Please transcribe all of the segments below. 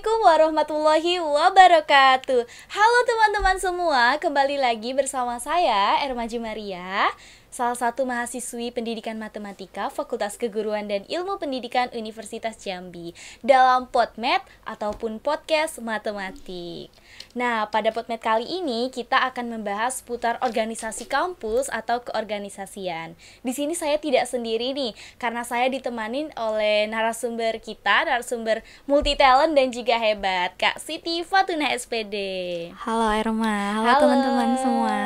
Assalamualaikum warahmatullahi wabarakatuh. Halo teman-teman semua, kembali lagi bersama saya Ermaji Maria, salah satu mahasiswi pendidikan matematika Fakultas Keguruan dan Ilmu Pendidikan Universitas Jambi, dalam PodMed ataupun podcast matematik. Nah, pada PodMed kali ini kita akan membahas seputar organisasi kampus atau keorganisasian. Di sini saya tidak sendiri nih, karena saya ditemanin oleh narasumber multi talent dan juga hebat, Kak Siti Fatuna SPD. Halo Erma, halo Halo. teman-teman semua.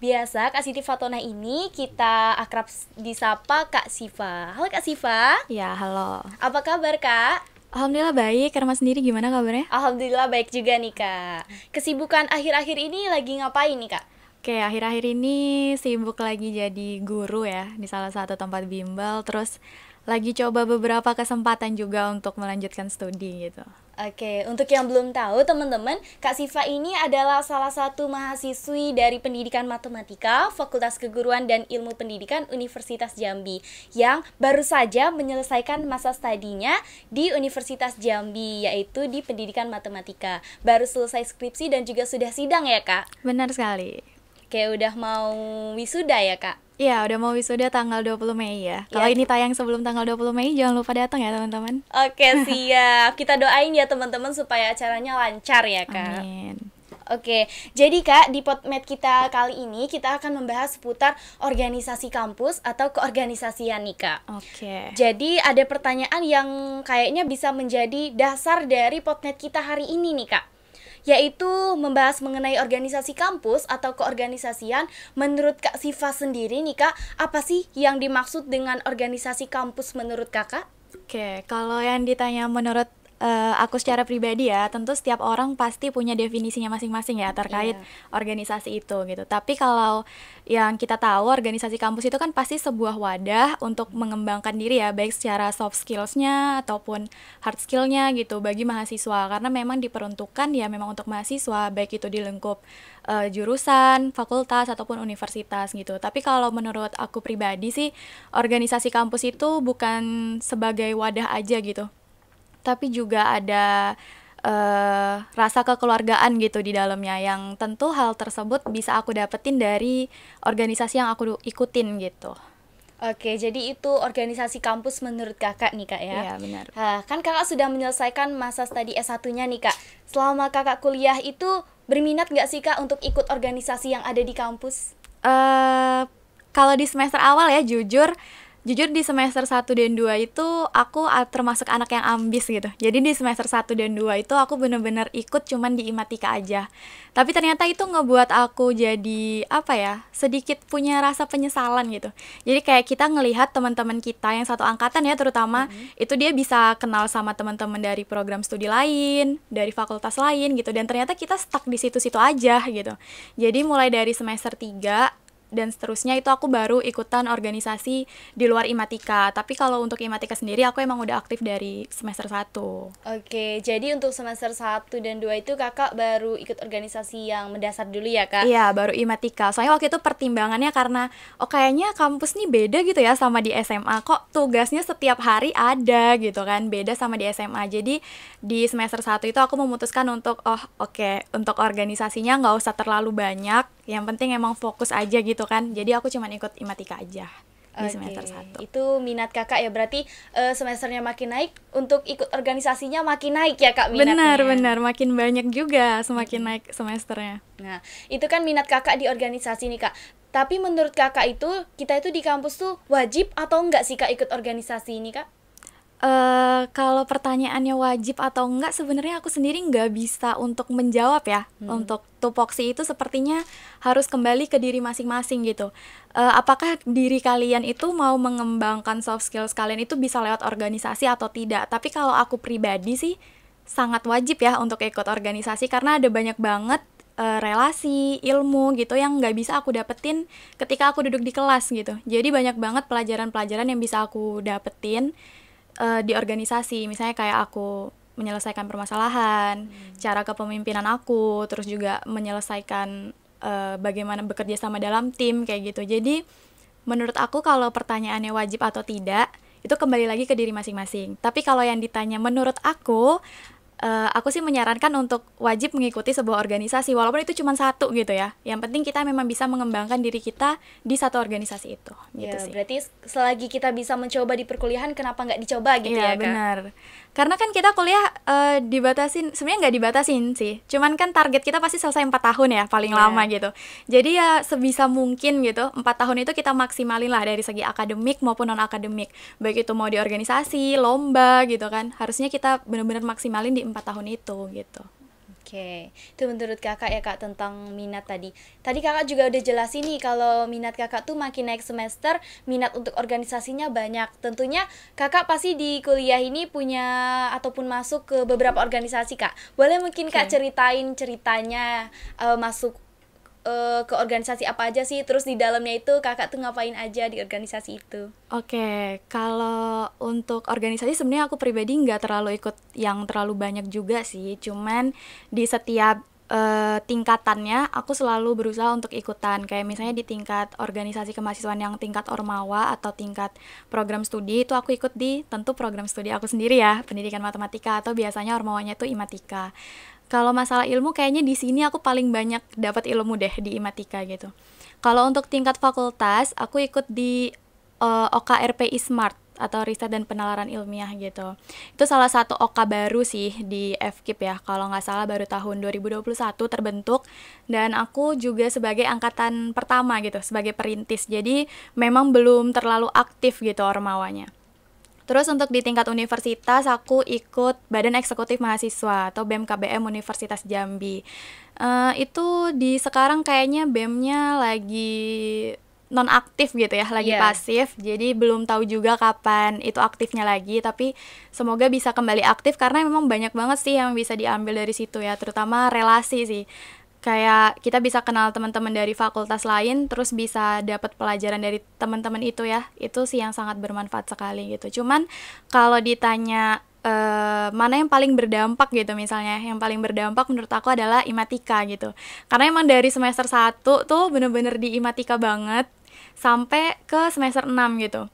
Biasa Kak Siti Fatona ini kita akrab disapa Kak Siva. Halo Kak Siva. Ya, halo. Apa kabar Kak? Alhamdulillah baik, Erma sendiri gimana kabarnya? Alhamdulillah baik juga nih Kak. Kesibukan akhir-akhir ini lagi ngapain nih Kak? Oke, akhir-akhir ini sibuk lagi jadi guru ya di salah satu tempat bimbel. Terus lagi coba beberapa kesempatan juga untuk melanjutkan studi gitu. Oke, untuk yang belum tahu teman-teman, Kak Siva ini adalah salah satu mahasiswi dari Pendidikan Matematika Fakultas Keguruan dan Ilmu Pendidikan Universitas Jambi yang baru saja menyelesaikan masa studinya di Universitas Jambi, yaitu di Pendidikan Matematika. Baru selesai skripsi dan juga sudah sidang ya Kak? Benar sekali. Oke, udah mau wisuda ya Kak? Iya, udah mau wisuda tanggal 20 Mei ya. Kalau ini tayang sebelum tanggal 20 Mei, jangan lupa datang ya teman-teman. Oke, siap. Kita doain ya teman-teman supaya acaranya lancar ya Kak. Amin. Oke, jadi Kak, di PodMed kita kali ini kita akan membahas seputar organisasi kampus atau keorganisasian nih Kak. Oke. Jadi ada pertanyaan yang kayaknya bisa menjadi dasar dari PodMed kita hari ini nih Kak, yaitu membahas mengenai organisasi kampus atau keorganisasian. Menurut Kak Siva sendiri nih Kak, apa sih yang dimaksud dengan organisasi kampus menurut Kakak? Oke, kalau yang ditanya menurut aku secara pribadi ya, tentu setiap orang pasti punya definisinya masing-masing ya terkait organisasi itu gitu. Tapi kalau yang kita tahu, organisasi kampus itu kan pasti sebuah wadah untuk mengembangkan diri ya, baik secara soft skills-nya ataupun hard skill-nya gitu bagi mahasiswa. Karena memang diperuntukkan ya memang untuk mahasiswa, baik itu di lingkup jurusan, fakultas ataupun universitas gitu. Tapi kalau menurut aku pribadi sih, organisasi kampus itu bukan sebagai wadah aja gitu, tapi juga ada rasa kekeluargaan gitu di dalamnya, yang tentu hal tersebut bisa aku dapetin dari organisasi yang aku ikutin gitu. Oke, jadi itu organisasi kampus menurut Kakak nih Kak ya? Iya, benar. Kan Kakak sudah menyelesaikan masa studi S1-nya nih Kak. Selama Kakak kuliah itu berminat nggak sih Kak untuk ikut organisasi yang ada di kampus? Kalau di semester awal ya, jujur di semester 1 dan 2 itu aku termasuk anak yang ambis gitu. Jadi di semester 1 dan 2 itu aku bener-bener ikut cuman di IMATIKA aja. Tapi ternyata itu ngebuat aku jadi sedikit punya rasa penyesalan gitu. Jadi kayak kita ngelihat teman-teman kita yang satu angkatan ya terutama, itu dia bisa kenal sama teman-teman dari program studi lain, dari fakultas lain gitu, dan ternyata kita stuck di situ-situ aja gitu. Jadi mulai dari semester 3 dan seterusnya itu aku baru ikutan organisasi di luar IMATIKA. Tapi kalau untuk IMATIKA sendiri aku emang udah aktif dari semester 1. Oke, jadi untuk semester 1 dan 2 itu Kakak baru ikut organisasi yang mendasar dulu ya Kak? Iya, baru IMATIKA. Soalnya waktu itu pertimbangannya karena kayaknya kampus nih beda gitu ya sama di SMA. Kok tugasnya setiap hari ada gitu kan, beda sama di SMA. Jadi di semester 1 itu aku memutuskan untuk untuk organisasinya nggak usah terlalu banyak, yang penting emang fokus aja gitu kan. Jadi aku cuma ikut IMATIKA aja di semester 1. Itu minat Kakak ya, berarti semesternya makin naik, untuk ikut organisasinya makin naik ya Kak minatnya? Benar, makin banyak juga semakin naik semesternya. Nah, itu kan minat Kakak di organisasi nih Kak. Tapi menurut Kakak itu, kita itu di kampus tuh wajib atau enggak sih Kak ikut organisasi ini Kak? Kalau pertanyaannya wajib atau enggak, sebenarnya aku sendiri nggak bisa untuk menjawab ya. Untuk tupoksi itu sepertinya harus kembali ke diri masing-masing gitu. Apakah diri kalian itu mau mengembangkan soft skills kalian itu bisa lewat organisasi atau tidak? Tapi kalau aku pribadi sih sangat wajib ya untuk ikut organisasi, karena ada banyak banget relasi, ilmu gitu yang nggak bisa aku dapetin ketika aku duduk di kelas gitu. Jadi banyak banget pelajaran-pelajaran yang bisa aku dapetin di organisasi. Misalnya kayak aku menyelesaikan permasalahan, cara kepemimpinan aku, terus juga menyelesaikan bagaimana bekerja sama dalam tim kayak gitu. Jadi menurut aku kalau pertanyaannya wajib atau tidak, itu kembali lagi ke diri masing-masing. Tapi kalau yang ditanya menurut aku, aku sih menyarankan untuk wajib mengikuti sebuah organisasi walaupun itu cuma satu gitu ya. Yang penting kita memang bisa mengembangkan diri kita di satu organisasi itu gitu Ya, sih. berarti selagi kita bisa mencoba di perkuliahan, kenapa nggak dicoba gitu Iya ya, Kak? benar. Karena kan kita kuliah dibatasin, sebenarnya nggak dibatasin sih. Cuman kan target kita pasti selesai 4 tahun ya paling Iya. lama gitu. Jadi ya sebisa mungkin gitu 4 tahun itu kita maksimalin lah dari segi akademik maupun non akademik. Baik itu mau di organisasi, lomba gitu kan. Harusnya kita benar-benar maksimalin di 4 tahun itu gitu. Oke, itu menurut kakak ya kak tentang minat tadi. Tadi kakak juga udah jelasin nih kalau minat kakak tuh makin naik semester, minat untuk organisasinya banyak. Tentunya kakak pasti di kuliah ini punya ataupun masuk ke beberapa organisasi kak. Boleh mungkin kak Oke. ceritain ceritanya masuk ke organisasi apa aja sih? Terus di dalamnya itu kakak tuh ngapain aja di organisasi itu? Oke, kalau untuk organisasi sebenarnya aku pribadi nggak terlalu ikut yang terlalu banyak juga sih. Cuman di setiap tingkatannya aku selalu berusaha untuk ikutan. Kayak misalnya di tingkat organisasi kemahasiswaan yang tingkat ormawa atau tingkat program studi itu aku ikut di tentu program studi aku sendiri ya, pendidikan matematika atau biasanya ormawanya itu IMATIKA. Kalau masalah ilmu kayaknya di sini aku paling banyak dapat ilmu deh di IMATIKA gitu. Kalau untuk tingkat fakultas, aku ikut di OKRPI Smart atau riset dan penalaran ilmiah gitu. Itu salah satu OKA baru sih di FKIP ya. Kalau nggak salah baru tahun 2021 terbentuk dan aku juga sebagai angkatan pertama gitu, sebagai perintis. Jadi memang belum terlalu aktif gitu ormawanya. Terus untuk di tingkat universitas aku ikut Badan Eksekutif Mahasiswa atau BEM KBM Universitas Jambi. Itu di sekarang kayaknya BEM-nya lagi non aktif gitu ya, lagi Iya. pasif. Jadi belum tahu juga kapan itu aktifnya lagi, tapi semoga bisa kembali aktif karena memang banyak banget sih yang bisa diambil dari situ ya, terutama relasi sih. Kayak kita bisa kenal teman-teman dari fakultas lain, terus bisa dapat pelajaran dari teman-teman itu ya. Itu sih yang sangat bermanfaat sekali gitu. Cuman kalau ditanya mana yang paling berdampak gitu misalnya, yang paling berdampak menurut aku adalah IMATIKA gitu. Karena emang dari semester 1 tuh bener-bener di IMATIKA banget sampai ke semester 6 gitu.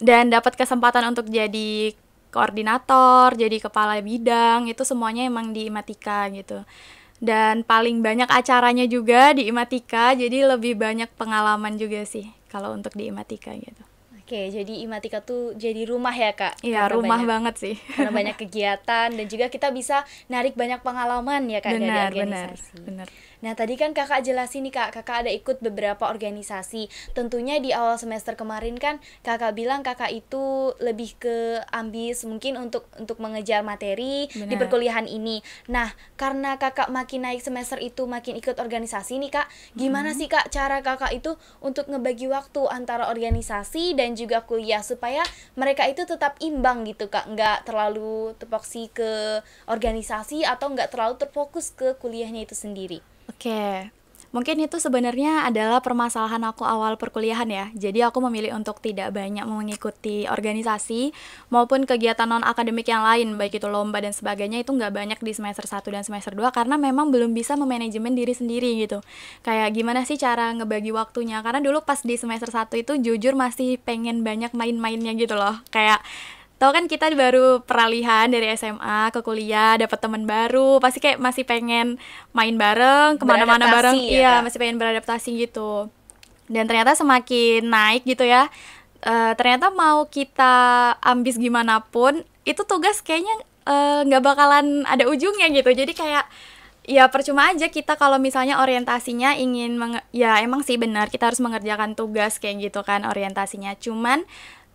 Dan dapat kesempatan untuk jadi koordinator, jadi kepala bidang, itu semuanya emang di IMATIKA gitu. Dan paling banyak acaranya juga di IMATIKA, jadi lebih banyak pengalaman juga sih kalau untuk di IMATIKA gitu. Oke, jadi IMATIKA tuh jadi rumah ya kak? Iya, Karena rumah banyak banget sih. karena banyak kegiatan dan juga kita bisa narik banyak pengalaman ya kak dari Benar, benar, organisasi. benar. Nah tadi kan kakak jelasin nih kak, kakak ada ikut beberapa organisasi. Tentunya di awal semester kemarin kan kakak bilang kakak itu lebih ke ambis mungkin untuk mengejar materi di Benar. perkuliahan ini. Nah karena kakak makin naik semester itu makin ikut organisasi nih kak, gimana sih kak cara kakak itu untuk ngebagi waktu antara organisasi dan juga kuliah supaya mereka itu tetap imbang gitu kak, nggak terlalu terfokus ke organisasi atau nggak terlalu terfokus ke kuliahnya itu sendiri. Oke, mungkin itu sebenarnya adalah permasalahan aku awal perkuliahan ya. Jadi aku memilih untuk tidak banyak mengikuti organisasi maupun kegiatan non-akademik yang lain, baik itu lomba dan sebagainya itu nggak banyak di semester 1 dan semester 2 karena memang belum bisa memanajemen diri sendiri gitu. Kayak gimana sih cara ngebagi waktunya? Karena dulu pas di semester 1 itu jujur masih pengen banyak main-mainnya gitu loh. Kayak tau kan kita baru peralihan dari SMA ke kuliah, dapat teman baru, pasti kayak masih pengen main bareng, kemana-mana bareng, Beradaptasi ya, iya Kak? masih pengen beradaptasi gitu. Dan ternyata semakin naik gitu ya, ternyata mau kita ambis gimana pun, itu tugas kayaknya nggak bakalan ada ujungnya gitu. Jadi kayak ya percuma aja kita kalau misalnya orientasinya ingin ya emang sih benar kita harus mengerjakan tugas kayak gitu kan orientasinya. Cuman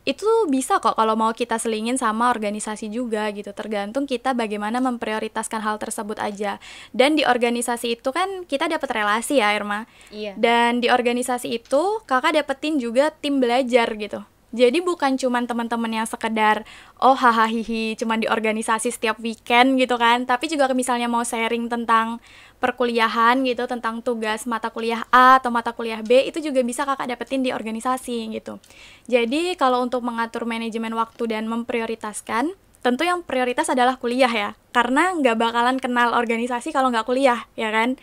itu bisa kok kalau mau kita selingin sama organisasi juga gitu, tergantung kita bagaimana memprioritaskan hal tersebut aja. Dan di organisasi itu kan kita dapat relasi ya Irma, Iya. dan di organisasi itu kakak dapetin juga tim belajar gitu. Jadi bukan cuman teman-teman yang sekedar oh hahaha cuman di organisasi setiap weekend gitu kan, tapi juga misalnya mau sharing tentang perkuliahan gitu, tentang tugas mata kuliah A atau mata kuliah B, itu juga bisa kakak dapetin di organisasi gitu. Jadi kalau untuk mengatur manajemen waktu dan memprioritaskan, tentu yang prioritas adalah kuliah ya, karena nggak bakalan kenal organisasi kalau nggak kuliah, ya kan?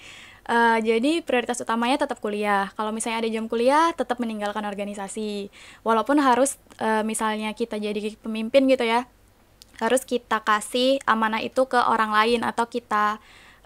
Jadi prioritas utamanya tetap kuliah. Kalau misalnya ada jam kuliah, tetap meninggalkan organisasi. Walaupun harus misalnya kita jadi pemimpin gitu ya, harus kita kasih amanah itu ke orang lain, atau kita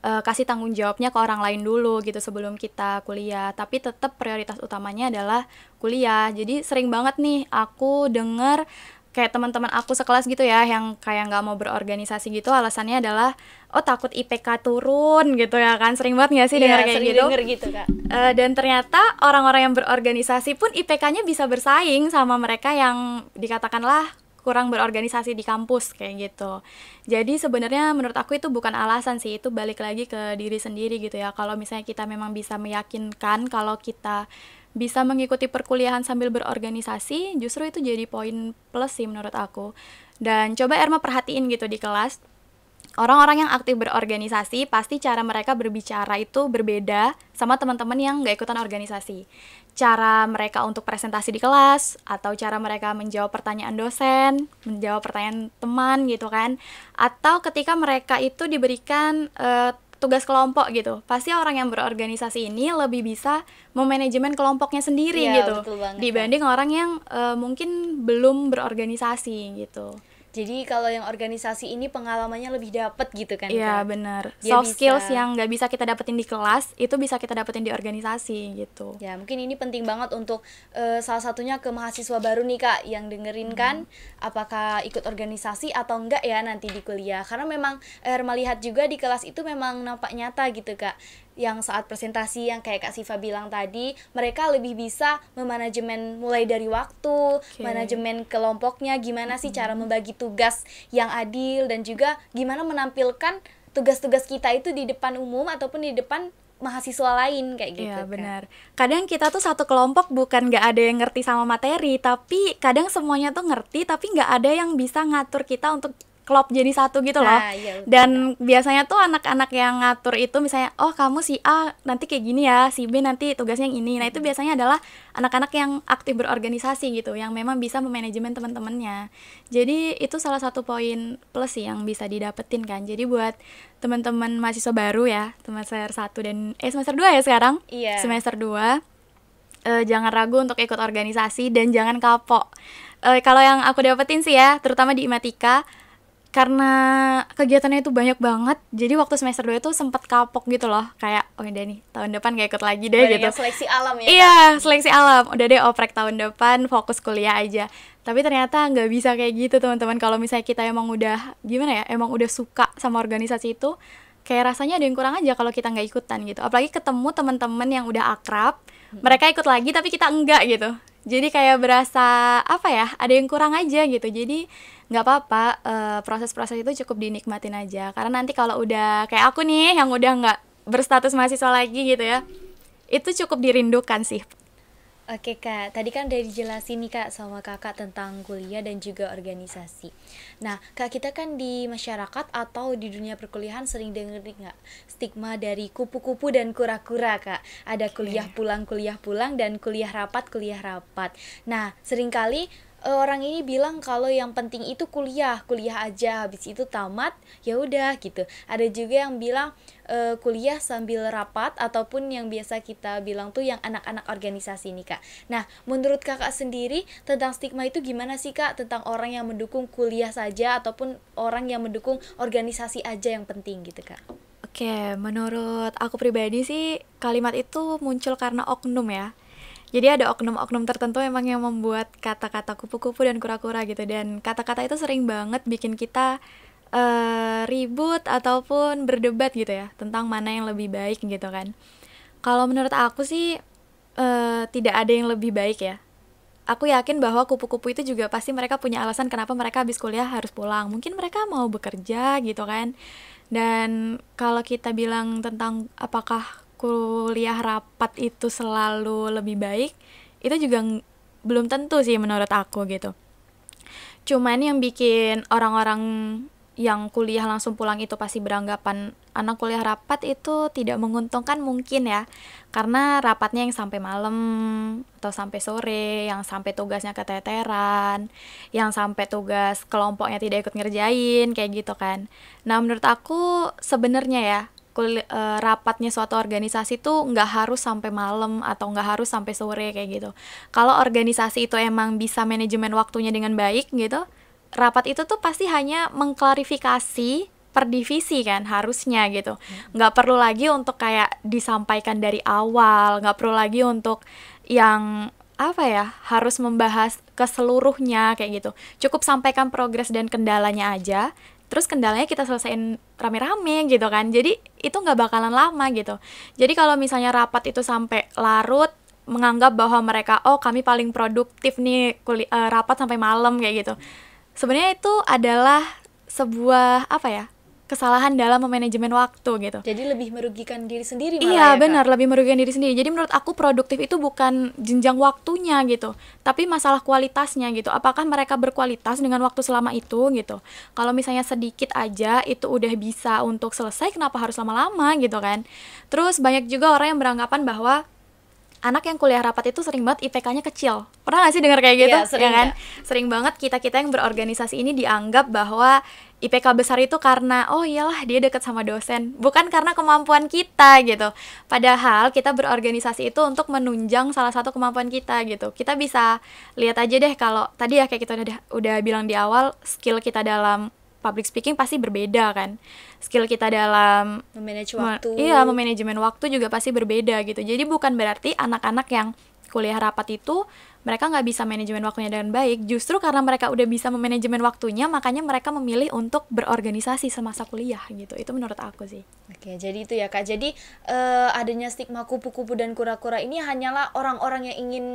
kasih tanggung jawabnya ke orang lain dulu gitu sebelum kita kuliah. Tapi tetap prioritas utamanya adalah kuliah. Jadi sering banget nih aku denger kayak teman-teman aku sekelas gitu ya yang kayak nggak mau berorganisasi gitu, alasannya adalah oh takut IPK turun gitu ya kan. Sering banget nggak sih dengar kayak gitu? Denger gitu Kak. Dan ternyata orang-orang yang berorganisasi pun IPK-nya bisa bersaing sama mereka yang dikatakanlah kurang berorganisasi di kampus kayak gitu. Jadi sebenarnya menurut aku itu bukan alasan sih, itu balik lagi ke diri sendiri gitu ya. Kalau misalnya kita memang bisa meyakinkan kalau kita bisa mengikuti perkuliahan sambil berorganisasi, justru itu jadi poin plus sih menurut aku. Dan coba Erma perhatiin gitu di kelas, orang-orang yang aktif berorganisasi pasti cara mereka berbicara itu berbeda sama teman-teman yang gak ikutan organisasi. Cara mereka untuk presentasi di kelas, atau cara mereka menjawab pertanyaan dosen, menjawab pertanyaan teman gitu kan, atau ketika mereka itu diberikan tugas kelompok gitu, pasti orang yang berorganisasi ini lebih bisa memanajemen kelompoknya sendiri gitu, dibanding orang yang mungkin belum berorganisasi gitu. Jadi kalau yang organisasi ini pengalamannya lebih dapet gitu kan? Iya benar. Soft skills yang nggak bisa kita dapetin di kelas itu bisa kita dapetin di organisasi gitu. Ya mungkin ini penting banget untuk salah satunya ke mahasiswa baru nih Kak yang dengerin kan, apakah ikut organisasi atau enggak ya nanti di kuliah. Karena memang melihat juga di kelas itu memang nampak nyata gitu Kak, yang saat presentasi yang kayak Kak Siva bilang tadi, mereka lebih bisa memanajemen mulai dari waktu, manajemen kelompoknya, gimana sih cara membagi tugas yang adil, dan juga gimana menampilkan tugas-tugas kita itu di depan umum ataupun di depan mahasiswa lain kayak gitu. Iya benar. Kadang kita tuh satu kelompok bukan nggak ada yang ngerti sama materi, tapi kadang semuanya tuh ngerti, tapi nggak ada yang bisa ngatur kita untuk klop jadi satu gitu loh. Iya, dan biasanya tuh anak-anak yang ngatur itu misalnya, oh kamu si A nanti kayak gini ya, si B nanti tugasnya yang ini. Nah itu biasanya adalah anak-anak yang aktif berorganisasi gitu, yang memang bisa memanajemen teman-temannya. Jadi itu salah satu poin plus sih yang bisa didapetin kan. Jadi buat teman-teman mahasiswa baru ya, semester 1 dan semester 2 ya sekarang. Iya. Semester 2 jangan ragu untuk ikut organisasi dan jangan kapok. Kalau yang aku dapetin sih ya, terutama di IMATIKA, karena kegiatannya itu banyak banget, jadi waktu semester 2 itu sempat kapok gitu loh, kayak oh udah nih tahun depan gak ikut lagi deh gitu. Seleksi alam ya. Iya, seleksi alam. Udah deh oprek tahun depan, fokus kuliah aja. Tapi ternyata nggak bisa kayak gitu teman-teman. Kalau misalnya kita emang udah gimana ya, emang udah suka sama organisasi itu, kayak rasanya ada yang kurang aja kalau kita nggak ikutan gitu. Apalagi ketemu teman-teman yang udah akrab, mereka ikut lagi tapi kita enggak gitu. Jadi kayak berasa apa ya, ada yang kurang aja gitu. Jadi nggak apa-apa, proses-proses itu cukup dinikmatin aja. Karena nanti kalau udah kayak aku nih yang udah nggak berstatus mahasiswa lagi gitu ya, itu cukup dirindukan sih. Oke Kak, tadi kan udah dijelasin nih Kak sama Kakak tentang kuliah dan juga organisasi. Nah Kak, kita kan di masyarakat atau di dunia perkuliahan sering denger nggak stigma dari kupu-kupu dan kura-kura Kak. Ada kuliah pulang dan kuliah rapat. Nah seringkali orang ini bilang kalau yang penting itu kuliah aja, habis itu tamat ya udah gitu. Ada juga yang bilang kuliah sambil rapat, ataupun yang biasa kita bilang tuh yang anak-anak organisasi nih Kak. Nah menurut Kakak sendiri tentang stigma itu gimana sih Kak, tentang orang yang mendukung kuliah saja ataupun orang yang mendukung organisasi aja yang penting gitu Kak? Oke, menurut aku pribadi sih kalimat itu muncul karena oknum ya. Jadi ada oknum-oknum tertentu emang yang membuat kata-kata kupu-kupu dan kura-kura gitu. Dan kata-kata itu sering banget bikin kita ribut ataupun berdebat gitu ya, tentang mana yang lebih baik gitu kan. Kalau menurut aku sih tidak ada yang lebih baik ya. Aku yakin bahwa kupu-kupu itu juga pasti mereka punya alasan kenapa mereka habis kuliah harus pulang. Mungkin mereka mau bekerja gitu kan. Dan kalau kita bilang tentang apakah kuliah rapat itu selalu lebih baik, itu juga belum tentu sih menurut aku gitu. Cuman yang bikin orang-orang yang kuliah langsung pulang itu pasti beranggapan anak kuliah rapat itu tidak menguntungkan mungkin ya, karena rapatnya yang sampai malam atau sampai sore, yang sampai tugasnya keteteran, yang sampai tugas kelompoknya tidak ikut ngerjain kayak gitu kan. Nah menurut aku sebenarnya ya, rapatnya suatu organisasi tuh nggak harus sampai malam atau nggak harus sampai sore kayak gitu. Kalau organisasi itu emang bisa manajemen waktunya dengan baik gitu, rapat itu tuh pasti hanya mengklarifikasi per divisi kan harusnya gitu. Nggak perlu lagi untuk kayak disampaikan dari awal, nggak perlu lagi untuk yang apa ya, harus membahas keseluruhnya kayak gitu. Cukup sampaikan progres dan kendalanya aja. Terus kendalanya kita selesaiin rame-rame gitu kan. Jadi itu nggak bakalan lama gitu. Jadi kalau misalnya rapat itu sampai larut, menganggap bahwa mereka, oh kami paling produktif nih rapat sampai malam kayak gitu. Sebenarnya itu adalah sebuah apa ya, kesalahan dalam memanajemen waktu gitu. Jadi lebih merugikan diri sendiri malah Iya ya, Kak? benar, lebih merugikan diri sendiri. Jadi menurut aku produktif itu bukan jenjang waktunya gitu, tapi masalah kualitasnya gitu. Apakah mereka berkualitas dengan waktu selama itu gitu. Kalau misalnya sedikit aja itu udah bisa untuk selesai, kenapa harus lama-lama gitu kan. Terus banyak juga orang yang beranggapan bahwa anak yang kuliah rapat itu sering banget IPK-nya kecil. Pernah gak sih dengar kayak gitu? Iya, sering, ya kan? Kak. Sering banget kita-kita yang berorganisasi ini dianggap bahwa IPK besar itu karena, oh iyalah dia deket sama dosen. Bukan karena kemampuan kita gitu. Padahal kita berorganisasi itu untuk menunjang salah satu kemampuan kita gitu. Kita bisa lihat aja deh kalau, tadi ya kayak kita udah bilang di awal, skill kita dalam public speaking pasti berbeda kan. Skill kita dalam Memanage waktu. memanajemen waktu juga pasti berbeda gitu. Jadi bukan berarti anak-anak yang kuliah rapat itu mereka nggak bisa manajemen waktunya dengan baik. Justru karena mereka udah bisa memanajemen waktunya, makanya mereka memilih untuk berorganisasi semasa kuliah gitu. Itu menurut aku sih. Oke, jadi itu ya Kak. Jadi adanya stigma kupu-kupu dan kura-kura ini hanyalah orang-orang yang ingin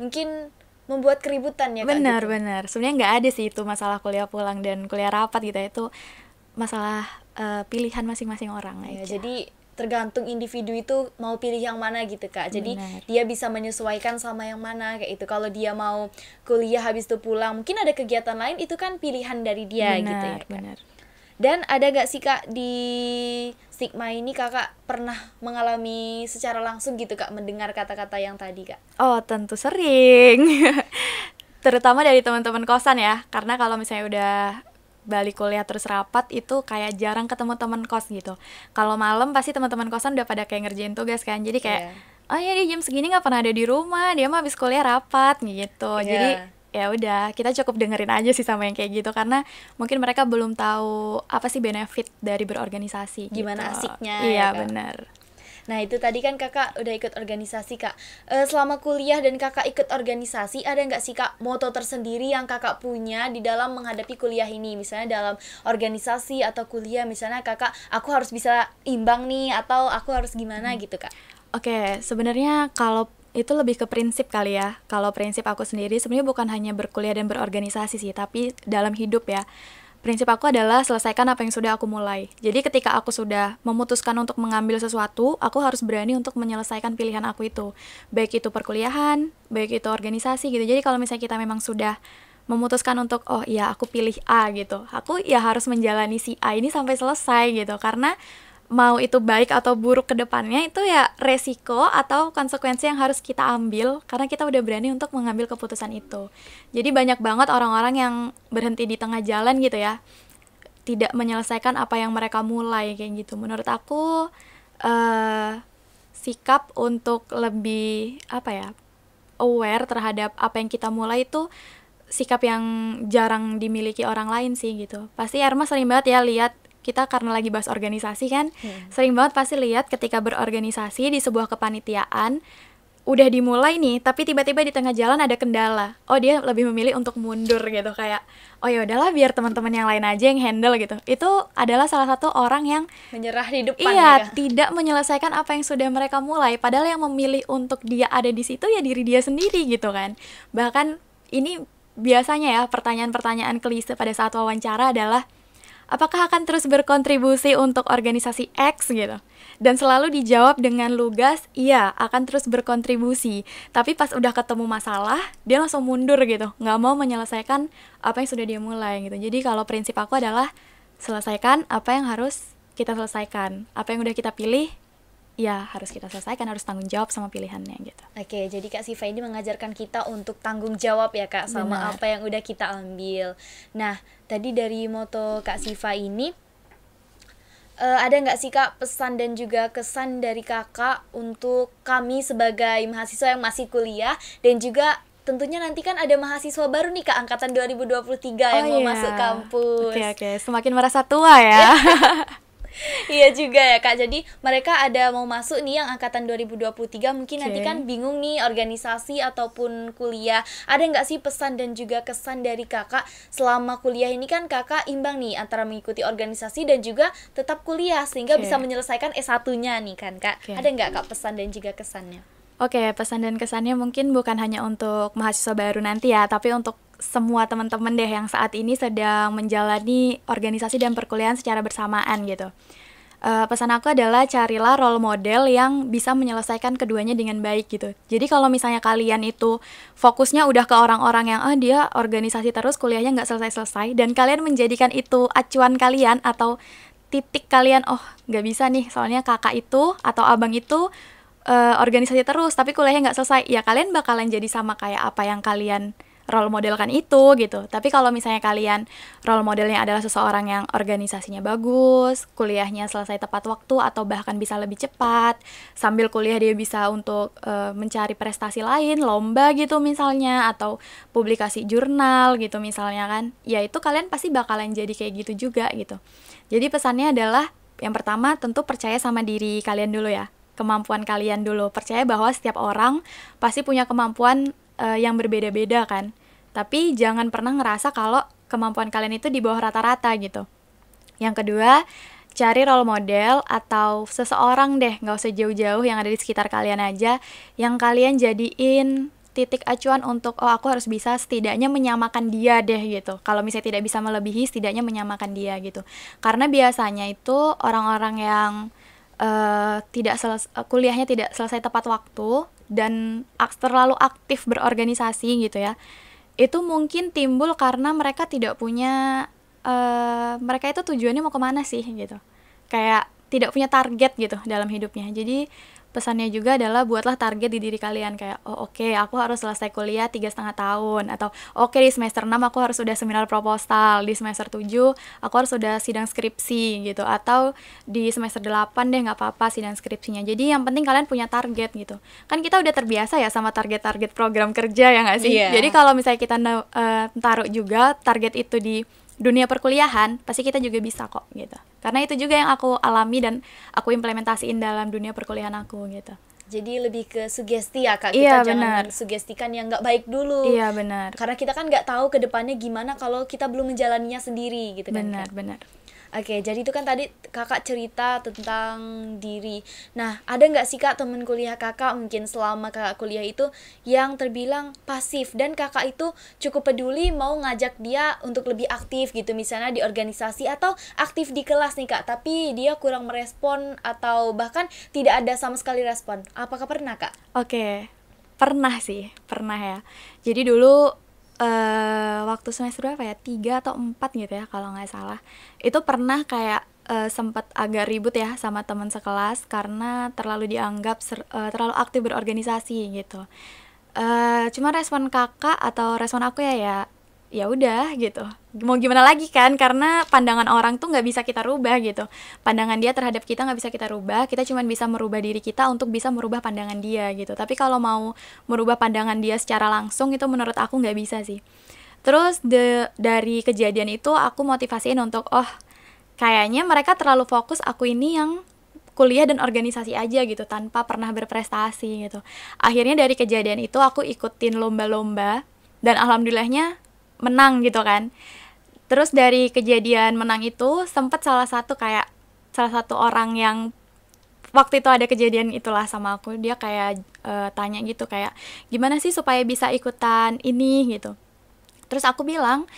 mungkin membuat keributan ya Kak. Benar, gitu. benar. Sebenarnya nggak ada sih itu masalah kuliah pulang dan kuliah rapat gitu. Itu masalah pilihan masing-masing orang Ya, aja. jadi tergantung individu itu mau pilih yang mana gitu Kak. Jadi Benar. dia bisa menyesuaikan sama yang mana kayak itu. Kalau dia mau kuliah habis itu pulang, mungkin ada kegiatan lain, itu kan pilihan dari dia gitu ya Benar, Kak. benar. Dan ada gak sih Kak di stigma ini Kakak pernah mengalami secara langsung gitu Kak mendengar kata-kata yang tadi Kak? Oh, tentu sering. Terutama dari teman-teman kosan ya. Karena kalau misalnya udah balik kuliah terus rapat itu kayak jarang ketemu teman kos gitu. Kalau malam pasti teman-teman kosan udah pada kayak ngerjain tugas kan. Jadi kayak, oh ya dia jam segini nggak pernah ada di rumah, dia mah habis kuliah rapat gitu. Iya. Jadi ya udah, kita cukup dengerin aja sih sama yang kayak gitu karena mungkin mereka belum tahu apa sih benefit dari berorganisasi. Gimana gitu. asiknya Iya ya, Kak? benar. Nah itu tadi kan kakak udah ikut organisasi Kak. Selama kuliah dan kakak ikut organisasi, ada nggak sih Kak moto tersendiri yang kakak punya di dalam menghadapi kuliah ini? Misalnya dalam organisasi atau kuliah, misalnya kakak, aku harus bisa imbang nih, atau aku harus gimana gitu Kak? Oke, sebenarnya kalau itu lebih ke prinsip kali ya. Kalau prinsip aku sendiri sebenarnya bukan hanya berkuliah dan berorganisasi sih, tapi dalam hidup ya. Prinsip aku adalah selesaikan apa yang sudah aku mulai. Jadi ketika aku sudah memutuskan untuk mengambil sesuatu, aku harus berani untuk menyelesaikan pilihan aku itu. Baik itu perkuliahan, baik itu organisasi gitu. Jadi kalau misalnya kita memang sudah memutuskan untuk, oh iya aku pilih A gitu, aku ya harus menjalani si A ini sampai selesai gitu. Karena mau itu baik atau buruk ke depannya itu ya resiko atau konsekuensi yang harus kita ambil karena kita udah berani untuk mengambil keputusan itu. Jadi banyak banget orang-orang yang berhenti di tengah jalan gitu ya, tidak menyelesaikan apa yang mereka mulai kayak gitu. Menurut aku sikap untuk lebih apa ya, aware terhadap apa yang kita mulai itu sikap yang jarang dimiliki orang lain sih gitu. Pasti Erma sering banget ya lihat, kita karena lagi bahas organisasi kan, sering banget pasti lihat ketika berorganisasi di sebuah kepanitiaan udah dimulai nih, tapi tiba-tiba di tengah jalan ada kendala. Oh, dia lebih memilih untuk mundur gitu, kayak oh ya udahlah biar teman-teman yang lain aja yang handle gitu. Itu adalah salah satu orang yang Menyerah di depan iya, ya Kak? tidak menyelesaikan apa yang sudah mereka mulai. Padahal yang memilih untuk dia ada di situ ya diri dia sendiri gitu kan. Bahkan ini biasanya ya pertanyaan-pertanyaan klise pada saat wawancara adalah, apakah akan terus berkontribusi untuk organisasi X gitu? Dan selalu dijawab dengan lugas, iya akan terus berkontribusi. Tapi pas udah ketemu masalah, dia langsung mundur gitu, nggak mau menyelesaikan apa yang sudah dia mulai gitu. Jadi kalau prinsip aku adalah selesaikan apa yang harus kita selesaikan. Apa yang udah kita pilih, ya harus kita selesaikan, harus tanggung jawab sama pilihannya gitu. Oke, jadi Kak Siva ini mengajarkan kita untuk tanggung jawab ya Kak sama Benar. apa yang udah kita ambil. Nah, tadi dari moto Kak Siva ini, ada nggak sih Kak pesan dan juga kesan dari Kakak untuk kami sebagai mahasiswa yang masih kuliah dan juga tentunya nanti kan ada mahasiswa baru nih Kak, angkatan 2023 yang mau masuk kampus. Oke, semakin merasa tua ya. Iya juga ya Kak, jadi mereka ada mau masuk nih yang angkatan 2023, mungkin nanti kan bingung nih organisasi ataupun kuliah. Ada nggak sih pesan dan juga kesan dari Kakak selama kuliah ini? Kan Kakak imbang nih antara mengikuti organisasi dan juga tetap kuliah, sehingga bisa menyelesaikan S1-nya nih kan Kak. Ada nggak Kak pesan dan juga kesannya? Oke, pesan dan kesannya mungkin bukan hanya untuk mahasiswa baru nanti ya, tapi untuk semua teman-teman deh yang saat ini sedang menjalani organisasi dan perkuliahan secara bersamaan gitu. Pesan aku adalah carilah role model yang bisa menyelesaikan keduanya dengan baik gitu. Jadi kalau misalnya kalian itu fokusnya udah ke orang-orang yang dia organisasi terus kuliahnya nggak selesai-selesai, dan kalian menjadikan itu acuan kalian atau titik kalian, oh nggak bisa nih soalnya kakak itu atau abang itu organisasi terus tapi kuliahnya nggak selesai, ya kalian bakalan jadi sama kayak apa yang kalian role modelkan itu gitu. Tapi kalau misalnya kalian role modelnya adalah seseorang yang organisasinya bagus, kuliahnya selesai tepat waktu atau bahkan bisa lebih cepat, sambil kuliah dia bisa untuk mencari prestasi lain, lomba gitu misalnya, atau publikasi jurnal gitu misalnya kan, ya itu kalian pasti bakalan jadi kayak gitu juga gitu. Jadi pesannya adalah yang pertama tentu percaya sama diri kalian dulu ya, kemampuan kalian dulu. Percaya bahwa setiap orang pasti punya kemampuan yang berbeda-beda kan. Tapi jangan pernah ngerasa kalau kemampuan kalian itu di bawah rata-rata gitu. Yang kedua, cari role model atau seseorang deh, nggak usah jauh-jauh, yang ada di sekitar kalian aja, yang kalian jadiin titik acuan untuk, oh aku harus bisa setidaknya menyamakan dia deh gitu. Kalau misalnya tidak bisa melebihi, setidaknya menyamakan dia gitu. Karena biasanya itu orang-orang yang kuliahnya tidak selesai tepat waktu dan terlalu aktif berorganisasi gitu ya, itu mungkin timbul karena mereka tidak punya mereka itu tujuannya mau kemana sih gitu, kayak tidak punya target gitu dalam hidupnya. Jadi pesannya juga adalah buatlah target di diri kalian, kayak oh oke, aku harus selesai kuliah 3,5 tahun, atau oke di semester 6 aku harus sudah seminar proposal, di semester 7 aku harus sudah sidang skripsi gitu, atau di semester 8 deh nggak apa-apa sidang skripsinya. Jadi yang penting kalian punya target gitu. Kan kita udah terbiasa ya sama target-target program kerja ya nggak sih? Jadi kalau misalnya kita taruh juga target itu di dunia perkuliahan, pasti kita juga bisa kok gitu. Karena itu juga yang aku alami dan aku implementasiin dalam dunia perkuliahan aku gitu. Jadi lebih ke sugesti ya Kak, kita jangan sugestikan yang nggak baik dulu. Iya benar. Karena kita kan nggak tahu ke depannya gimana kalau kita belum menjalaninya sendiri gitu kan. Benar. Oke, jadi itu kan tadi Kakak cerita tentang diri. Nah, ada nggak sih Kak teman kuliah Kakak mungkin selama Kakak kuliah itu yang terbilang pasif dan Kakak itu cukup peduli mau ngajak dia untuk lebih aktif gitu, misalnya di organisasi atau aktif di kelas nih Kak, tapi dia kurang merespon atau bahkan tidak ada sama sekali respon. Apakah pernah Kak? Oke, pernah ya. Jadi dulu waktu semester berapa ya, 3 atau 4 gitu ya kalau nggak salah, itu pernah kayak sempat agak ribut ya sama teman sekelas karena terlalu dianggap terlalu aktif berorganisasi gitu. Cuma respon kakak atau respon aku ya udah gitu, mau gimana lagi kan, karena pandangan orang tuh nggak bisa kita rubah gitu, pandangan dia terhadap kita nggak bisa kita rubah, kita cuma bisa merubah diri kita untuk bisa merubah pandangan dia gitu. Tapi kalau mau merubah pandangan dia secara langsung itu menurut aku nggak bisa sih. Terus dari kejadian itu aku motivasiin untuk kayaknya mereka terlalu fokus aku ini yang kuliah dan organisasi aja gitu tanpa pernah berprestasi gitu. Akhirnya dari kejadian itu aku ikutin lomba-lomba dan alhamdulillahnya menang gitu kan. Terus dari kejadian menang itu sempat salah satu orang yang waktu itu ada kejadian itulah sama aku, dia kayak tanya gitu kayak gimana sih supaya bisa ikutan ini gitu. Terus aku bilang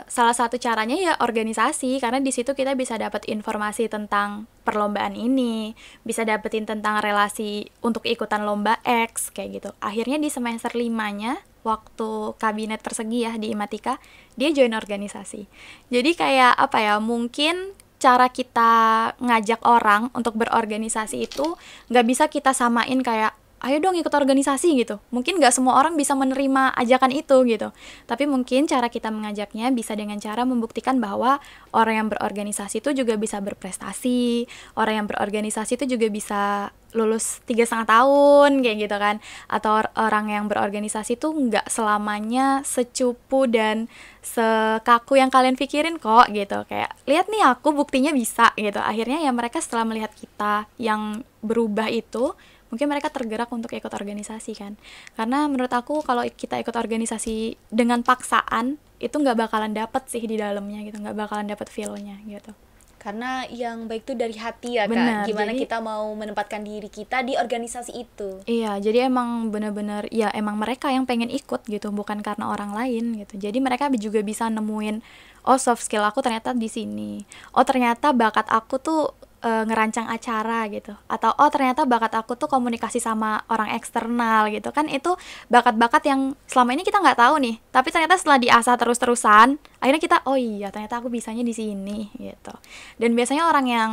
salah satu caranya ya organisasi, karena di situ kita bisa dapat informasi tentang perlombaan ini, bisa dapetin tentang relasi untuk ikutan lomba X kayak gitu. Akhirnya di semester 5-nya waktu kabinet persegi ya di Imatika, dia join organisasi. Jadi kayak mungkin cara kita ngajak orang untuk berorganisasi itu nggak bisa kita samain kayak ayo dong ikut organisasi gitu. Mungkin nggak semua orang bisa menerima ajakan itu gitu. Tapi mungkin cara kita mengajaknya bisa dengan cara membuktikan bahwa orang yang berorganisasi itu juga bisa berprestasi, orang yang berorganisasi itu juga bisa lulus 3,5 tahun kayak gitu kan, atau orang yang berorganisasi tuh nggak selamanya secupu dan sekaku yang kalian pikirin kok gitu. Kayak lihat nih aku buktinya bisa gitu. Akhirnya ya mereka setelah melihat kita yang berubah itu, mungkin mereka tergerak untuk ikut organisasi kan. Karena menurut aku kalau kita ikut organisasi dengan paksaan itu nggak bakalan dapet sih di dalamnya gitu, nggak bakalan dapet feel-nya gitu. Karena yang baik itu dari hati ya, Kak. Benar, Gimana jadi kita mau menempatkan diri kita di organisasi itu. iya, jadi emang bener-bener ya emang mereka yang pengen ikut gitu, bukan karena orang lain gitu. Jadi mereka juga bisa nemuin, oh soft skill aku ternyata di sini. Oh ternyata bakat aku tuh ngerancang acara gitu. Atau oh ternyata bakat aku tuh komunikasi sama orang eksternal gitu kan. Itu bakat-bakat yang selama ini kita nggak tahu nih. Tapi ternyata setelah diasah terus-terusan, akhirnya kita oh iya ternyata aku bisanya di sini gitu. Dan biasanya orang yang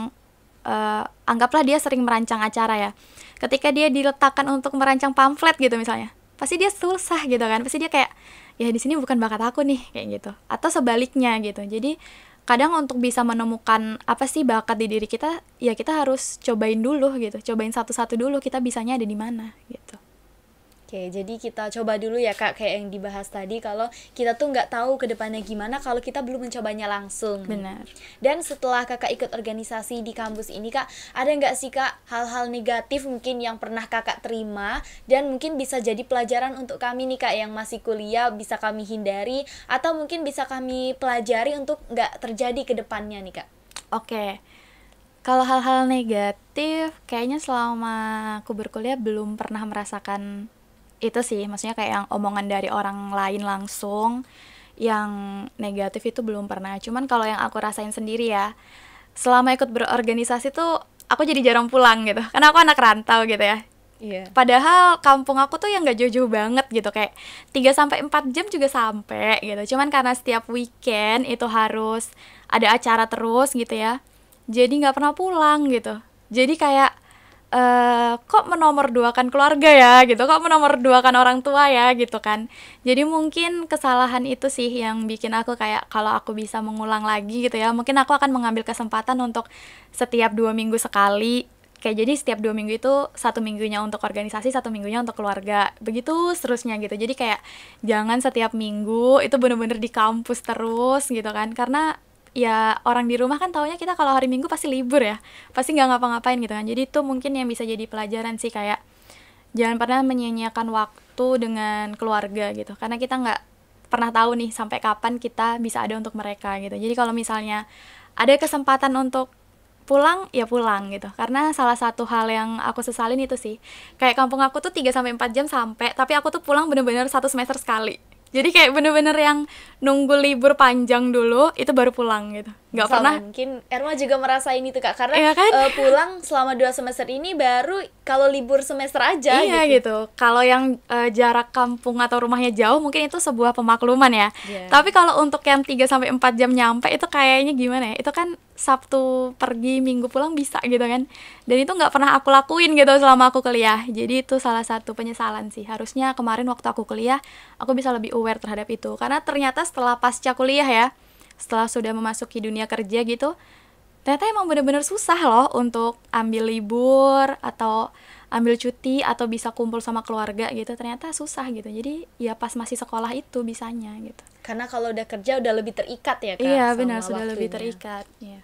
anggaplah dia sering merancang acara ya, ketika dia diletakkan untuk merancang pamflet gitu misalnya, pasti dia susah gitu kan, pasti dia kayak ya di sini bukan bakat aku nih kayak gitu, atau sebaliknya gitu. Jadi kadang untuk bisa menemukan apa sih bakat di diri kita, ya kita harus cobain dulu gitu, cobain satu-satu dulu kita bisanya ada di mana gitu. Oke, jadi kita coba dulu ya, Kak, kayak yang dibahas tadi, kalau kita tuh nggak tahu ke depannya gimana kalau kita belum mencobanya langsung. Benar. Dan setelah Kakak ikut organisasi di kampus ini, Kak, ada nggak sih, Kak, hal-hal negatif mungkin yang pernah Kakak terima dan mungkin bisa jadi pelajaran untuk kami nih, Kak, yang masih kuliah, bisa kami hindari atau mungkin bisa kami pelajari untuk nggak terjadi ke depannya nih, Kak? Oke. Kalau hal-hal negatif, kayaknya selama aku berkuliah belum pernah merasakan itu sih. Maksudnya kayak yang omongan dari orang lain langsung, yang negatif itu belum pernah. Cuman kalau yang aku rasain sendiri ya, selama ikut berorganisasi tuh aku jadi jarang pulang gitu. Karena aku anak rantau gitu ya. Iya. Padahal kampung aku tuh yang gak jauh-jauh banget gitu, kayak 3 sampai 4 jam juga sampai gitu. Cuman karena setiap weekend itu harus ada acara terus gitu ya, jadi gak pernah pulang gitu. Jadi kayak kok menomorduakan keluarga ya gitu, kok menomorduakan orang tua ya gitu kan. Jadi mungkin kesalahan itu sih yang bikin aku kayak kalau aku bisa mengulang lagi gitu ya, mungkin aku akan mengambil kesempatan untuk setiap 2 minggu sekali. Kayak jadi setiap 2 minggu itu 1 minggunya untuk organisasi, 1 minggunya untuk keluarga, begitu seterusnya gitu. Jadi kayak jangan setiap minggu itu bener-bener di kampus terus gitu kan, karena ya orang di rumah kan taunya kita kalau hari Minggu pasti libur ya, pasti nggak ngapa-ngapain gitu kan. Jadi itu mungkin yang bisa jadi pelajaran sih, kayak jangan pernah menyia-nyiakan waktu dengan keluarga gitu, karena kita nggak pernah tahu nih sampai kapan kita bisa ada untuk mereka gitu. Jadi kalau misalnya ada kesempatan untuk pulang ya pulang gitu, karena salah satu hal yang aku sesalin itu sih, kayak kampung aku tuh 3 sampai 4 jam sampai, tapi aku tuh pulang bener-bener 1 semester sekali. Jadi kayak bener-bener yang nunggu libur panjang dulu itu baru pulang gitu, nggak Sama pernah. mungkin Erma juga merasain itu, Kak, karena Iya kan? pulang selama 2 semester ini baru kalau libur semester aja Iya gitu. Kalau yang jarak kampung atau rumahnya jauh mungkin itu sebuah pemakluman ya. Iya. Tapi kalau untuk yang 3 sampai 4 jam nyampe itu kayaknya gimana ya? Itu kan Sabtu pergi, Minggu pulang bisa gitu kan. Dan itu nggak pernah aku lakuin gitu selama aku kuliah. Jadi itu salah satu penyesalan sih. Harusnya kemarin waktu aku kuliah, aku bisa lebih aware terhadap itu. Karena ternyata setelah pasca kuliah ya, setelah sudah memasuki dunia kerja gitu, ternyata emang bener-bener susah loh untuk ambil libur atau ambil cuti atau bisa kumpul sama keluarga gitu, ternyata susah gitu. Jadi ya pas masih sekolah itu bisanya gitu. Karena kalau udah kerja udah lebih terikat ya, Kak. Iya sama benar, sudah lebih waktunya. terikat ya.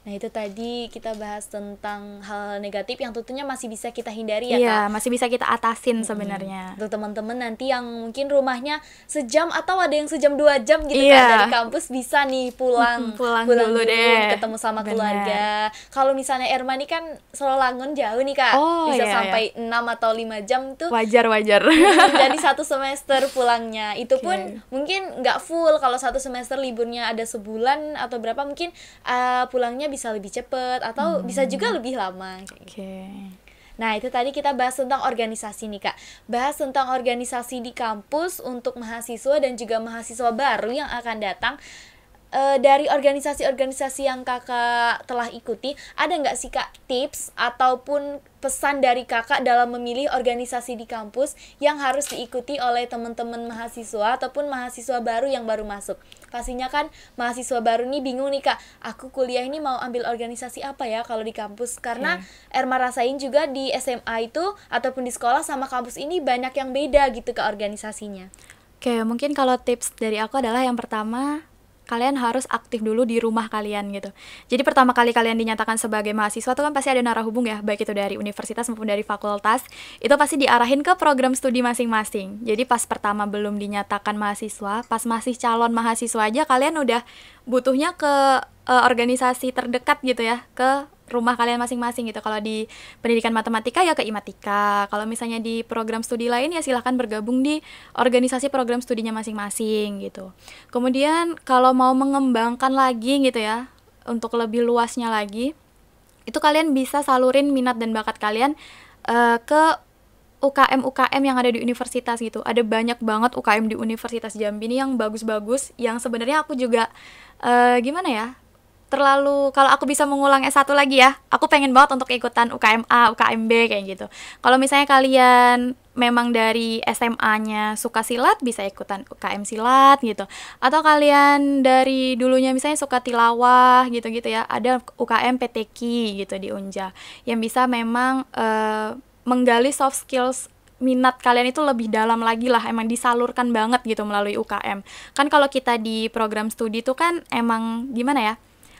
Nah, itu tadi kita bahas tentang hal negatif yang tentunya masih bisa kita hindari ya, Iya, Kak. masih bisa kita atasin sebenarnya. Untuk teman-teman nanti yang mungkin rumahnya sejam atau ada yang sejam 2 jam gitu, Iya. Kak, dari kampus, bisa nih pulang Pulang dulu deh. ketemu sama Bener. keluarga. Kalau misalnya Erma nih kan Sololangun jauh nih, Kak, Oh, bisa iya, sampai 6 atau 5 jam tuh. Wajar. Jadi 1 semester pulangnya itu pun mungkin nggak full. Kalau 1 semester liburnya ada sebulan atau berapa, mungkin pulangnya bisa lebih cepet atau bisa juga lebih lama kayak gitu. Oke. Nah, itu tadi kita bahas tentang organisasi nih, Kak. Bahas tentang organisasi di kampus untuk mahasiswa dan juga mahasiswa baru yang akan datang. dari organisasi-organisasi yang kakak telah ikuti, ada nggak sih kak tips ataupun pesan dari kakak dalam memilih organisasi di kampus yang harus diikuti oleh teman-teman mahasiswa ataupun mahasiswa baru yang baru masuk? Pastinya kan mahasiswa baru nih bingung nih kak, aku kuliah ini mau ambil organisasi apa ya kalau di kampus, karena Erma rasain juga di SMA itu ataupun di sekolah sama kampus ini banyak yang beda gitu kak organisasinya. Oke, mungkin kalau tips dari aku adalah yang pertama, kalian harus aktif dulu di rumah kalian gitu. Jadi pertama kali kalian dinyatakan sebagai mahasiswa tuh kan pasti ada narahubung ya, baik itu dari universitas maupun dari fakultas, itu pasti diarahin ke program studi masing-masing. Jadi pas pertama belum dinyatakan mahasiswa, pas masih calon mahasiswa aja kalian udah butuhnya ke organisasi terdekat gitu ya, ke rumah kalian masing-masing gitu. Kalau di pendidikan matematika ya ke IMATIKA. Kalau misalnya di program studi lain ya silahkan bergabung di organisasi program studinya masing-masing gitu. Kemudian kalau mau mengembangkan lagi gitu ya, untuk lebih luasnya lagi, itu kalian bisa salurin minat dan bakat kalian ke UKM yang ada di universitas gitu. Ada banyak banget UKM di Universitas Jambi ini yang bagus-bagus, yang sebenarnya aku juga gimana ya, terlalu, kalau aku bisa mengulang S1 lagi ya, aku pengen banget untuk ikutan UKM A, UKM B kayak gitu. Kalau misalnya kalian memang dari SMA-nya suka silat, bisa ikutan UKM silat gitu. Atau kalian dari dulunya misalnya suka tilawah gitu-gitu ya, ada UKM PTQ gitu di Unja yang bisa memang menggali soft skills minat kalian itu lebih dalam lagi lah, emang disalurkan banget gitu melalui UKM. Kan kalau kita di program studi itu kan emang gimana ya,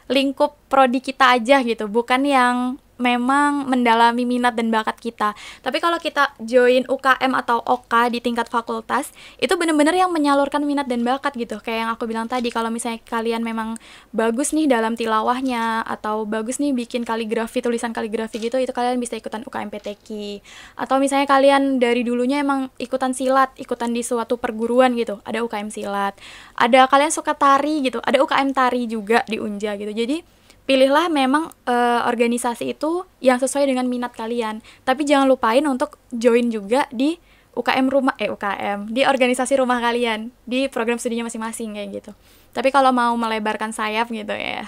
lingkup prodi kita aja gitu, bukan yang memang mendalami minat dan bakat kita. Tapi kalau kita join UKM atau OK di tingkat fakultas, itu bener-bener yang menyalurkan minat dan bakat gitu. Kayak yang aku bilang tadi, kalau misalnya kalian memang bagus nih dalam tilawahnya, atau bagus nih bikin kaligrafi, tulisan kaligrafi gitu, itu kalian bisa ikutan UKM PTQ. Atau misalnya kalian dari dulunya emang ikutan silat, ikutan di suatu perguruan gitu, ada UKM silat. Ada kalian suka tari gitu, ada UKM tari juga di Unja gitu. Jadi pilihlah memang organisasi itu yang sesuai dengan minat kalian. Tapi jangan lupain untuk join juga di UKM di organisasi rumah kalian, di program studinya masing-masing kayak gitu. Tapi kalau mau melebarkan sayap gitu ya,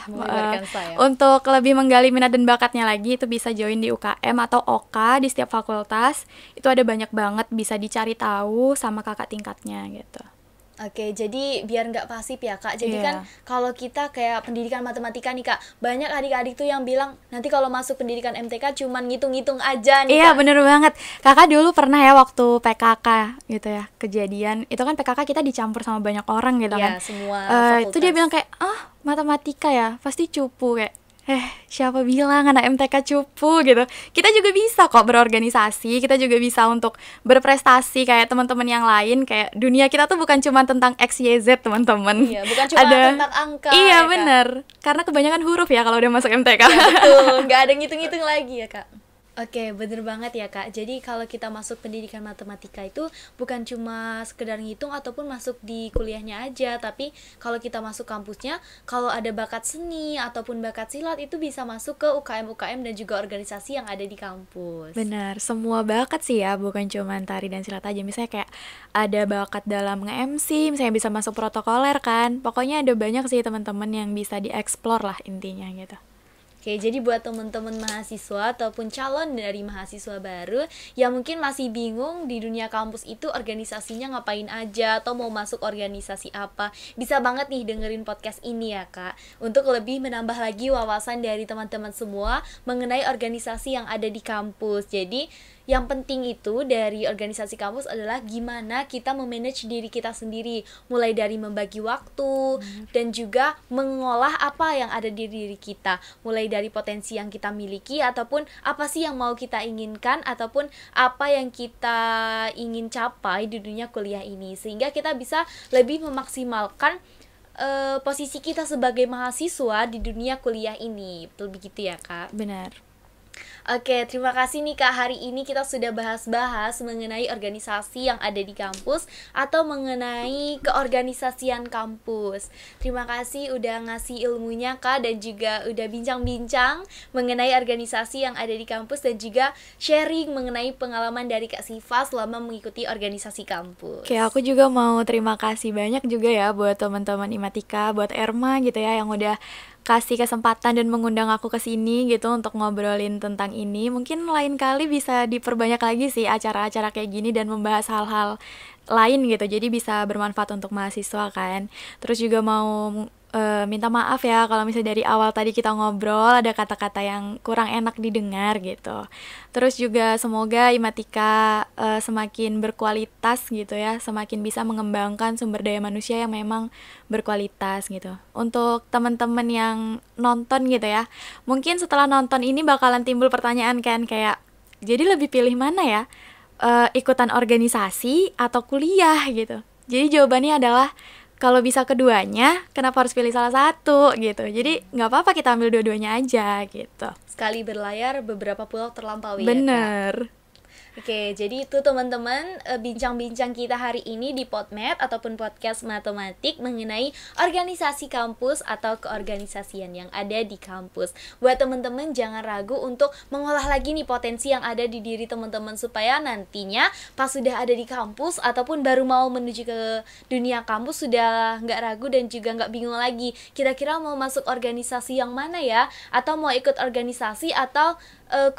untuk lebih menggali minat dan bakatnya lagi, itu bisa join di UKM atau OK di setiap fakultas. Itu ada banyak banget, bisa dicari tahu sama kakak tingkatnya gitu. Oke, jadi biar nggak pasif ya kak. Jadi kan kalau kita kayak pendidikan matematika nih kak, banyak adik-adik tuh yang bilang nanti kalau masuk pendidikan MTK cuman ngitung-ngitung aja nih kak. Iya bener banget. Kakak dulu pernah ya waktu PKK gitu ya, kejadian itu kan PKK kita dicampur sama banyak orang gitu kan. Iya, semua fakultas. Itu dia bilang kayak, matematika ya pasti cupu, kayak siapa bilang anak MTK cupu gitu. Kita juga bisa kok berorganisasi, kita juga bisa untuk berprestasi kayak teman-teman yang lain. Kayak dunia kita tuh bukan cuma tentang X, Y, Z teman-teman. Iya, bukan cuma tentang angka. Iya bener, karena kebanyakan huruf ya kalau udah masuk MTK. Ya, betul, nggak ada ngitung-ngitung lagi ya kak. Oke, bener banget ya kak. Jadi kalau kita masuk pendidikan matematika itu bukan cuma sekedar ngitung ataupun masuk di kuliahnya aja, tapi kalau kita masuk kampusnya, kalau ada bakat seni ataupun bakat silat itu bisa masuk ke UKM dan juga organisasi yang ada di kampus. Benar, semua bakat sih ya, bukan cuma tari dan silat aja. Misalnya kayak ada bakat dalam nge-MC, misalnya bisa masuk protokoler kan. Pokoknya ada banyak sih teman-teman yang bisa dieksplor lah intinya gitu. Oke, jadi buat teman-teman mahasiswa ataupun calon dari mahasiswa baru yang mungkin masih bingung di dunia kampus itu organisasinya ngapain aja atau mau masuk organisasi apa, bisa banget nih dengerin podcast ini ya kak, untuk lebih menambah lagi wawasan dari teman-teman semua mengenai organisasi yang ada di kampus. Jadi yang penting itu dari organisasi kampus adalah gimana kita memanage diri kita sendiri, mulai dari membagi waktu dan juga mengolah apa yang ada di diri kita, mulai dari potensi yang kita miliki ataupun apa sih yang mau kita inginkan ataupun apa yang kita ingin capai di dunia kuliah ini, sehingga kita bisa lebih memaksimalkan posisi kita sebagai mahasiswa di dunia kuliah ini. Betul begitu ya kak? Benar. Oke, terima kasih nih Kak. Hari ini kita sudah bahas-bahas mengenai organisasi yang ada di kampus atau mengenai keorganisasian kampus. Terima kasih udah ngasih ilmunya Kak, dan juga udah bincang-bincang mengenai organisasi yang ada di kampus, dan juga sharing mengenai pengalaman dari Kak Siva selama mengikuti organisasi kampus. Oke, aku juga mau terima kasih banyak juga ya buat teman-teman Imatika, buat Erma gitu ya yang udah kasih kesempatan dan mengundang aku ke sini gitu untuk ngobrolin tentang ini. Mungkin lain kali bisa diperbanyak lagi sih acara-acara kayak gini dan membahas hal-hal lain gitu. Jadi bisa bermanfaat untuk mahasiswa kan. Terus juga mau minta maaf ya kalau misalnya dari awal tadi kita ngobrol ada kata-kata yang kurang enak didengar gitu. Terus juga semoga Imatika semakin berkualitas gitu ya, semakin bisa mengembangkan sumber daya manusia yang memang berkualitas gitu. Untuk teman-teman yang nonton gitu ya, mungkin setelah nonton ini bakalan timbul pertanyaan kan kayak, jadi lebih pilih mana ya? Ikutan organisasi atau kuliah gitu. Jadi jawabannya adalah kalau bisa keduanya, kenapa harus pilih salah satu gitu. Jadi nggak apa-apa kita ambil dua-duanya aja gitu. Sekali berlayar, beberapa pulau terlampaui. Bener. Ya, Kak? Oke, jadi itu teman-teman bincang-bincang kita hari ini di Podmed ataupun podcast matematik mengenai organisasi kampus atau keorganisasian yang ada di kampus. Buat teman-teman jangan ragu untuk mengolah lagi nih potensi yang ada di diri teman-teman supaya nantinya pas sudah ada di kampus ataupun baru mau menuju ke dunia kampus sudah nggak ragu dan juga nggak bingung lagi. Kira-kira mau masuk organisasi yang mana ya? Atau mau ikut organisasi atau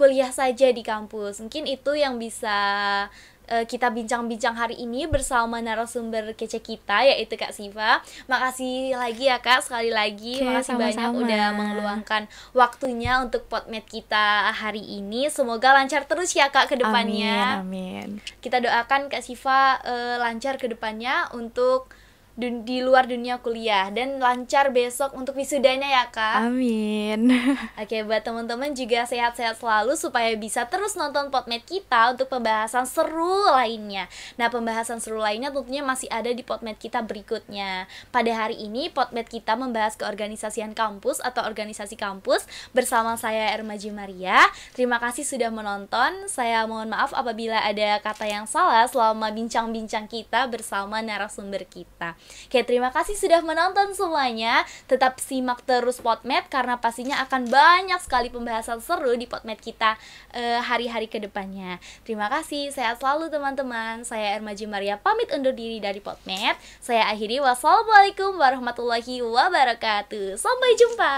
kuliah saja di kampus. Mungkin itu yang bisa kita bincang-bincang hari ini bersama narasumber kece kita, yaitu Kak Siva. Makasih lagi ya Kak, sekali lagi. Makasih banyak udah mengeluangkan waktunya untuk Podmed kita hari ini. Semoga lancar terus ya Kak ke depannya. Amin. Kita doakan Kak Siva lancar ke depannya untuk di luar dunia kuliah dan lancar besok untuk wisudanya ya Kak. Amin. Oke, buat teman-teman juga sehat-sehat selalu supaya bisa terus nonton Podmed kita untuk pembahasan seru lainnya. Nah, pembahasan seru lainnya tentunya masih ada di Podmed kita berikutnya. Pada hari ini Podmed kita membahas keorganisasian kampus atau organisasi kampus bersama saya Ermaji Maria. Terima kasih sudah menonton. Saya mohon maaf apabila ada kata yang salah selama bincang-bincang kita bersama narasumber kita. Oke, terima kasih sudah menonton semuanya. Tetap simak terus Podmed karena pastinya akan banyak sekali pembahasan seru di Podmed kita hari-hari ke depannya. Terima kasih, sehat selalu teman-teman. Saya Ermaji Maria pamit undur diri dari Podmed. Saya akhiri, wassalamualaikum warahmatullahi wabarakatuh. Sampai jumpa.